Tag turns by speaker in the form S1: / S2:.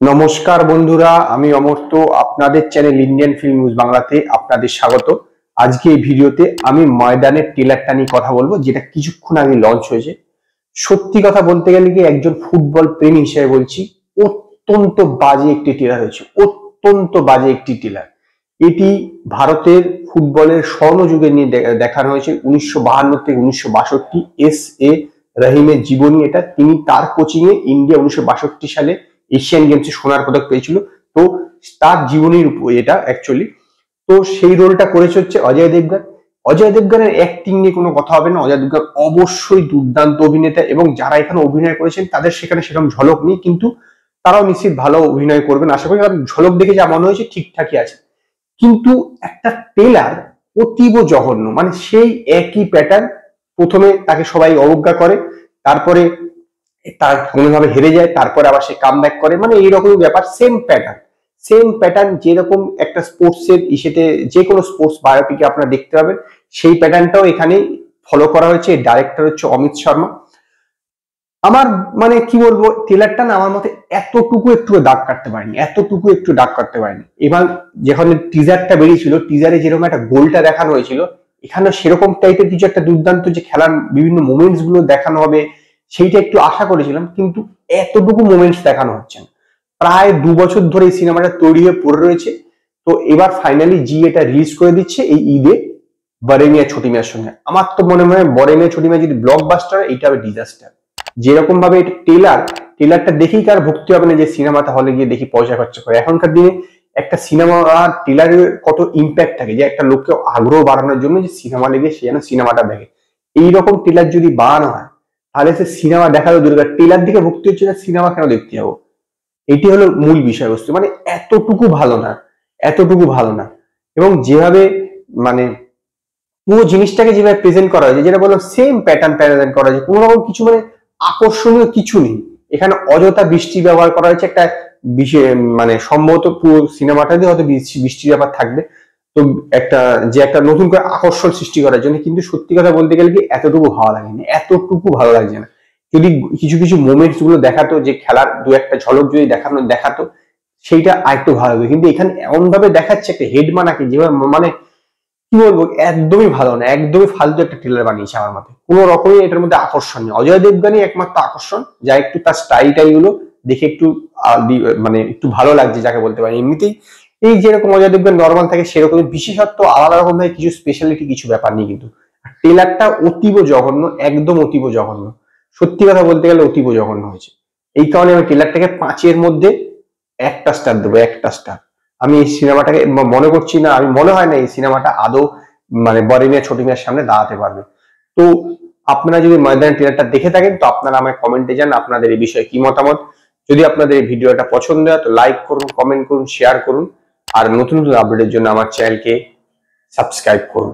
S1: নমস্কার বন্ধুরা, আমি অমর্ত্য আপনাদের চ্যানেল ইন্ডিয়ান ফিল্ম নিউজ বাংলাতে আপনাদের স্বাগত। আজকে এই ভিডিওতে আমি ময়দানের ট্রেলারটা নিয়ে কথা বলবো, যেটা কিছুক্ষণ আগে লঞ্চ হয়েছে। সত্যি কথা বলতে গেলে কি একজন ফুটবল প্রেমী হিসেবে বলছি, অত্যন্ত বাজে একটি ট্রেলার হয়েছে, অত্যন্ত বাজে একটি ট্রেলার। এটি ভারতের ফুটবলের স্বর্ণযুগে নিয়ে দেখানো হয়েছে 1952 থেকে 1962। এস.এ. রহিমের জীবনী এটা। তিনি তার কোচিং এ ইন্ডিয়া 1962 সালে এশিয়ান গেমসে সোনার পদক পেয়েছিল। তো তার জীবনীর উপর এটা অ্যাকচুয়ালি। তো সেই রোলটা করেছে হচ্ছে অজয় দেবগন। অজয় দেবগনের অ্যাক্টিং নিয়ে কোনো কথা হবে না। অজয় দেবগন অবশ্যই দুর্দান্ত অভিনেতা, এবং যারা এখানে অভিনয় করেছেন তাদের সেখানে সেরকম ঝলক নেই, কিন্তু তারাও নিশ্চিত ভালো অভিনয় করবেন আশা করি, কারণ ঝলক দেখে যা মনে হয়েছে ঠিকঠাকই আছে। কিন্তু একটা ট্রেলার অতীব জঘন্য, মানে সেই একই প্যাটার্ন। প্রথমে তাকে সবাই অবজ্ঞা করে, তারপরে তার কোনোভাবে হেরে যায়, তারপরে আবার সে কাম ব্যাক করে, মানে এইরকমই ব্যাপার। সেম প্যাটার্ন যেরকম একটা স্পোর্টস এর ইসেতে যে কোনো স্পোর্টস বায়োপিকে আপনারা দেখতে পাবেন, সেই প্যাটার্নটাও এখানে ফলো করা হয়েছে। ডাইরেক্টর হচ্ছে অমিত শর্মা। আমার মানে কি বলবো, ট্রেলারটা না আমার মতে এতটুকু একটু দাগ কাটতে পারেনি, এবার যখন টিজারটা বেরিয়েছিল, টিজারে যেরকম একটা গোলটা দেখানো হয়েছিল, এখানে সেরকম টাইপের কিছু একটা দুর্দান্ত যে খেলার বিভিন্ন মোমেন্টস গুলো দেখানো হবে সেইটা একটু আশা করেছিলাম, কিন্তু এতটুকু মোমেন্টস দেখানো হচ্ছে না। প্রায় 2 বছর ধরে এই সিনেমাটা তৈরি হয়ে পড়ে রয়েছে। তো এবার ফাইনালি জি এটা রিলিজ করে দিচ্ছে এই ঈদে বড়ে মিয়া ছোটি মিয়ার সঙ্গে। আমার তো মনে হয় বড়ে মিয়া ছোটি মিয়া যদি ব্লকবাস্টার, এটা হবে ডিজাস্টার। যেরকম ভাবে এটা ট্রেলারটা দেখেই কার ভক্তি হবে না যে সিনেমাতে হলে গিয়ে দেখি পয়সা খরচা করে। এখনকার দিনে একটা সিনেমা ট্রেলারের কত ইম্প্যাক্ট থাকে, যে একটা লোককে আগ্রহ বাড়ানোর জন্য যে সিনেমা লেগে সে যেন সিনেমাটা দেখে। এইরকম ট্রেলার যদি বানানো হয় তাহলে সে সিনেমা দেখারও দরকার, ট্রেলার দিকে ভক্তি হচ্ছে না, সিনেমা কেন দেখতে যাবো? এটি হলো মূল বিষয়বস্তু। মানে এতটুকু ভালো না। এবং যেভাবে মানে পুরো জিনিসটাকে যেভাবে প্রেজেন্ট করা হয়েছে, যেটা বললাম সেম প্যাটার্ন প্রেজেন্ট করা হয়েছে, কোনো রকম কিছু মানে আকর্ষণীয় কিছু নেই। এখানে অযথা বৃষ্টি ব্যবহার করা হয়েছে একটা বিষয়, মানে সম্ভবত পুরো সিনেমাটাতে হয়তো বৃষ্টির ব্যাপার থাকবে। তো একটা নতুন করে আকর্ষণ সৃষ্টি করার জন্য, কিন্তু সত্যি কথা বলতে গেলে কি এতটুকু ভালো লাগছে না। যদি কিছু কিছু মোমেন্টস গুলো দেখাতো, যে খেলার দু একটা ঝলক যদি দেখাতো, সেইটা আরেকটু ভালো লাগবে। কিন্তু এখানে এমন ভাবে দেখাচ্ছে একটা হেড মানাকে, যেভাবে মানে কি বলবো, একদমই ভালো না, একদমই ফালতু একটা ট্রেলার বানিয়েছে আমার মতে। কোন রকমই এটার মধ্যে আকর্ষণ নেই। অজয় দেবগনই একমাত্র আকর্ষণ, যা একটু তার স্টাইল গুলো দেখে একটু মানে একটু ভালো লাগছে যাকে বলতে পারি। এমনিতেই এই যেরকম অজয় দেবগন নর্মাল থাকে সেরকম, বিশেষত্ব আলাদা রকম ভাবে কিছু স্পেশালিটি কিছু ব্যাপার নেই। কিন্তু ট্রেলারটা অতীব জঘন্য, একদম অতীব জঘন্য। সত্যি কথা বলতে গেলে অতীব জঘন্য হয়েছে। এই কারণে আমি ট্রেলারটাকে 5-এর মধ্যে 1টা স্টার দেবো, 1টা স্টার। আমি এই সিনেমাটাকে মনে করছি না, আমি মনে হয় না এই সিনেমাটা আদৌ মানে বড় মিয়া ছোট মিয়ার সামনে দাঁড়াতে পারবে। তো আপনারা যদি ময়দানের ট্রেলারটা দেখে থাকেন, তো আপনারা আমায় কমেন্টে জানান আপনাদের এই বিষয়ে কি মতামত। যদি আপনাদের এই ভিডিওটা পছন্দ হয় তো লাইক করুন, কমেন্ট করুন, শেয়ার করুন, আর নতুন নতুন আপডেটের জন্য আমার চ্যানেলকে সাবস্ক্রাইব করুন।